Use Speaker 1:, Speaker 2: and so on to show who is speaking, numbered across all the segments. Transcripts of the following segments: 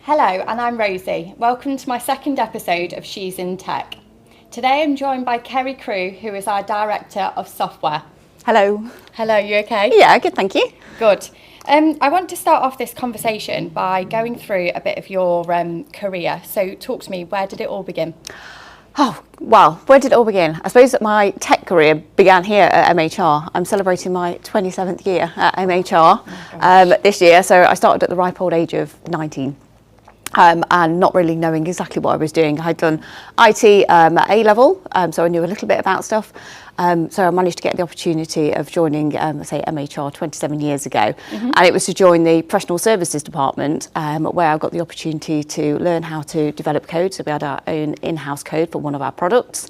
Speaker 1: Hello, and I'm Rosie. Welcome to my second episode of She's in Tech. Today I'm joined by Kerry Crewe, who is our Director of Software.
Speaker 2: Hello.
Speaker 1: Hello, you okay?
Speaker 2: Yeah, good, thank you.
Speaker 1: Good. I want to start off this conversation by going through a bit of your career. So talk to me, where did it all begin?
Speaker 2: Oh, well, where did it all begin? I suppose that my tech career began here at MHR. I'm celebrating my 27th year at MHR this year. So I started at the ripe old age of 19. And not really knowing exactly what I was doing. I had done IT at A-level, so I knew a little bit about stuff. So I managed to get the opportunity of joining, say, MHR 27 years ago. And it was to join the professional services department, where I got the opportunity to learn how to develop code. So we had our own in-house code for one of our products.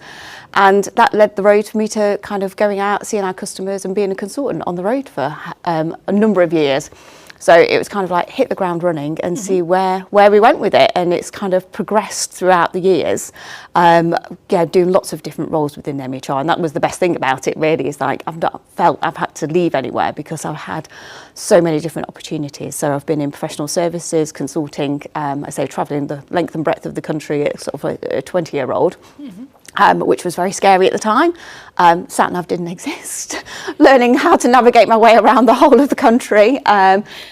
Speaker 2: And that led the road for me to kind of going out, seeing our customers and being a consultant on the road for a number of years. So it was kind of like hit the ground running and see where we went with it. And it's kind of progressed throughout the years, doing lots of different roles within MHR. And that was the best thing about it, really, is like I've not felt I've had to leave anywhere because I've had so many different opportunities. So I've been in professional services, consulting, I say travelling the length and breadth of the country at sort of a 20-year-old. Which was very scary at the time. Sat-nav didn't exist. Learning how to navigate my way around the whole of the country,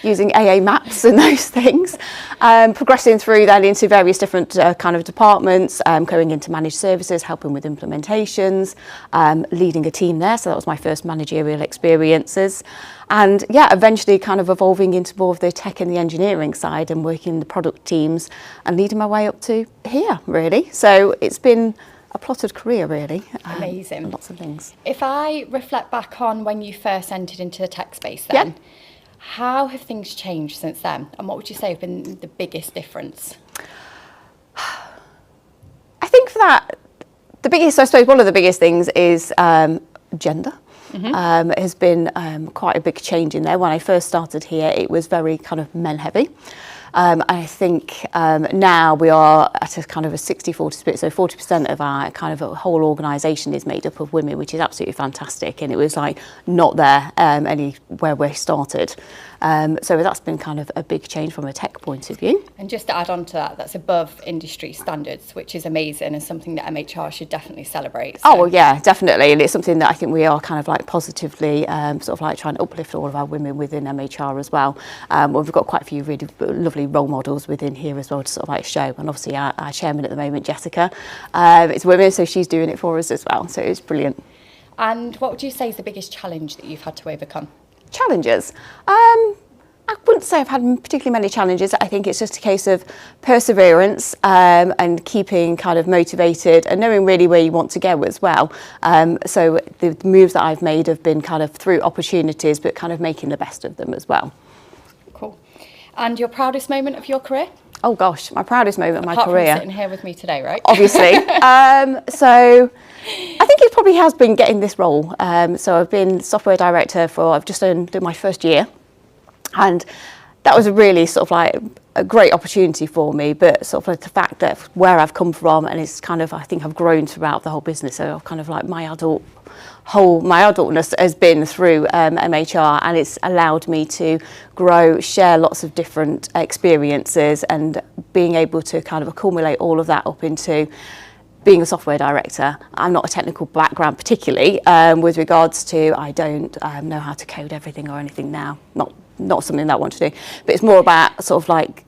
Speaker 2: using AA maps and those things. Progressing through then into various different kind of departments, going into managed services, helping with implementations, leading a team there. So that was my first managerial experiences. And yeah, eventually kind of evolving into more of the tech and the engineering side and working in the product teams and leading my way up to here, really. So it's been a plotted career, really.
Speaker 1: Amazing.
Speaker 2: Lots of things.
Speaker 1: If I reflect back on when you first entered into the tech space then, how have things changed since then? And what would you say have been the biggest difference?
Speaker 2: I think for that, I suppose one of the biggest things is gender. Has been quite a big change in there. When I first started here, it was very kind of men heavy. I think now we are at a kind of a 60-40 split, so 40% of our kind of whole organisation is made up of women, which is absolutely fantastic, and it was like not there anywhere we started. So that's been kind of a big change from a tech point of view.
Speaker 1: And just to add on to that, that's above industry standards, which is amazing and something that MHR should definitely celebrate. So.
Speaker 2: Oh, well, yeah, definitely. And it's something that I think we are kind of like positively sort of like trying to uplift all of our women within MHR as well. We've got quite a few really lovely role models within here as well to sort of like show. And obviously our chairman at the moment, Jessica, is a woman, so she's doing it for us as well. So it's brilliant.
Speaker 1: And what would you say is the biggest challenge that you've had to overcome?
Speaker 2: Challenges. I wouldn't say I've had particularly many challenges. I think it's just a case of perseverance and keeping kind of motivated and knowing really where you want to go as well. So the moves that I've made have been kind of through opportunities, but kind of making the best of them as well.
Speaker 1: Cool. And your proudest moment of your career?
Speaker 2: Oh gosh, my proudest moment of my
Speaker 1: Apart
Speaker 2: career.
Speaker 1: From sitting here with me today, right?
Speaker 2: Obviously. So I think it probably has been getting this role. So I've been software director I've just done my first year. And that was a really sort of like a great opportunity for me, but sort of like the fact that where I've come from, and it's kind of, I think I've grown throughout the whole business. So I've kind of like my adultness has been through MHR, and it's allowed me to grow, share lots of different experiences, and being able to kind of accumulate all of that up into being a software director. I'm not a technical background particularly with regards to, I don't know how to code everything or anything now, not something that I want to do, but it's more about sort of like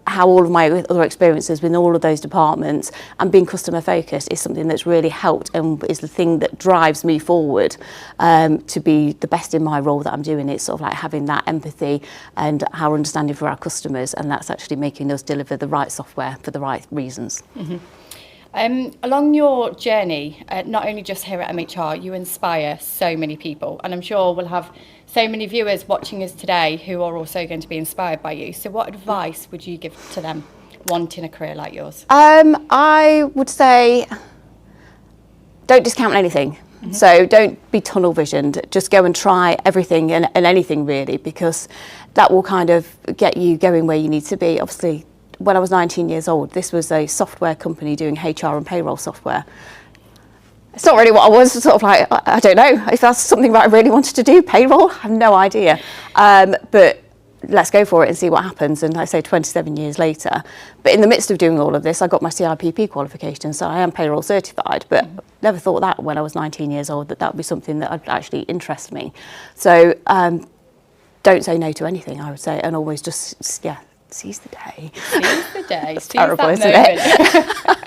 Speaker 2: how all of my other experiences within all of those departments and being customer focused is something that's really helped and is the thing that drives me forward to be the best in my role that I'm doing. It's sort of like having that empathy and our understanding for our customers, and that's actually making us deliver the right software for the right reasons.
Speaker 1: Along your journey, not only just here at MHR, you inspire so many people, and I'm sure we'll have so many viewers watching us today who are also going to be inspired by you. So what advice would you give to them wanting a career like yours?
Speaker 2: I would say don't discount anything. So don't be tunnel visioned, just go and try everything and anything really, because that will kind of get you going where you need to be. Obviously, when I was 19 years old, this was a software company doing HR and payroll software. It's not really what I was sort of like, I don't know if that's something that I really wanted to do, payroll, I have no idea. But let's go for it and see what happens. And I say 27 years later. But in the midst of doing all of this, I got my CIPP qualification, so I am payroll certified, but never thought that when I was 19 years old that would be something that would actually interest me. So don't say no to anything, I would say, and always just, seize the day.
Speaker 1: Seize the day.
Speaker 2: It's
Speaker 1: Seize
Speaker 2: terrible,
Speaker 1: that
Speaker 2: isn't
Speaker 1: moment.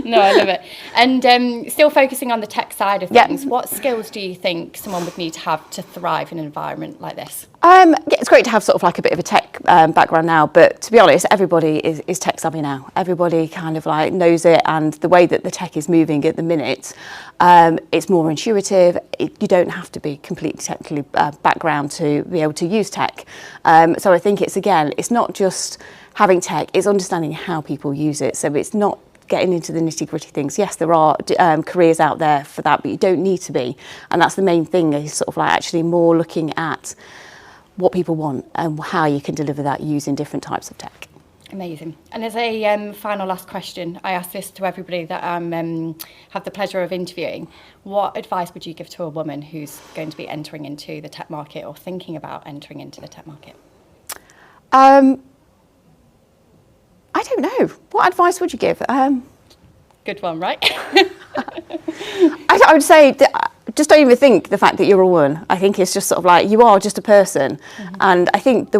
Speaker 1: No, I love it. And still focusing on the tech side of things, what skills do you think someone would need to have to thrive in an environment like this?
Speaker 2: It's great to have sort of like a bit of a tech background now, but to be honest, everybody is tech savvy now. Everybody kind of like knows it, and the way that the tech is moving at the minute, it's more intuitive. You don't have to be completely technically background to be able to use tech. So I think it's not just having tech, it's understanding how people use it. So it's not getting into the nitty-gritty things. Yes, there are careers out there for that, but you don't need to be. And that's the main thing, is sort of like actually more looking at what people want and how you can deliver that using different types of tech.
Speaker 1: Amazing. And as a final last question, I ask this to everybody that have the pleasure of interviewing. What advice would you give to a woman who's going to be entering into the tech market or thinking about entering into the tech market? I don't know. What advice would you give?
Speaker 2: Good one, right? I would say just don't even think the fact that you're a woman. I think it's just sort of like, you are just a person. And I think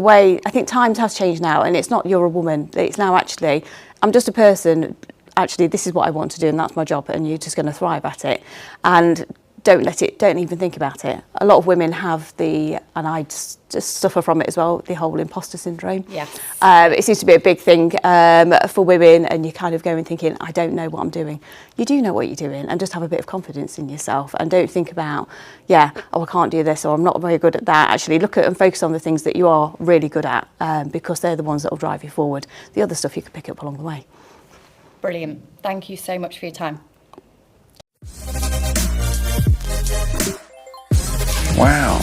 Speaker 2: times has changed now, and it's not you're a woman. It's now actually, I'm just a person. Actually, this is what I want to do, and that's my job, and you're just going to thrive at it. And don't even think about it. A lot of women have and I just suffer from it as well, the whole imposter syndrome.
Speaker 1: Yes.
Speaker 2: It seems to be a big thing for women, and you're kind of going thinking, I don't know what I'm doing. You do know what you're doing, and just have a bit of confidence in yourself, and don't think about, I can't do this, or I'm not very good at that. Actually look at and focus on the things that you are really good at, because they're the ones that will drive you forward. The other stuff you can pick up along the way.
Speaker 1: Brilliant. Thank you so much for your time.
Speaker 3: Wow.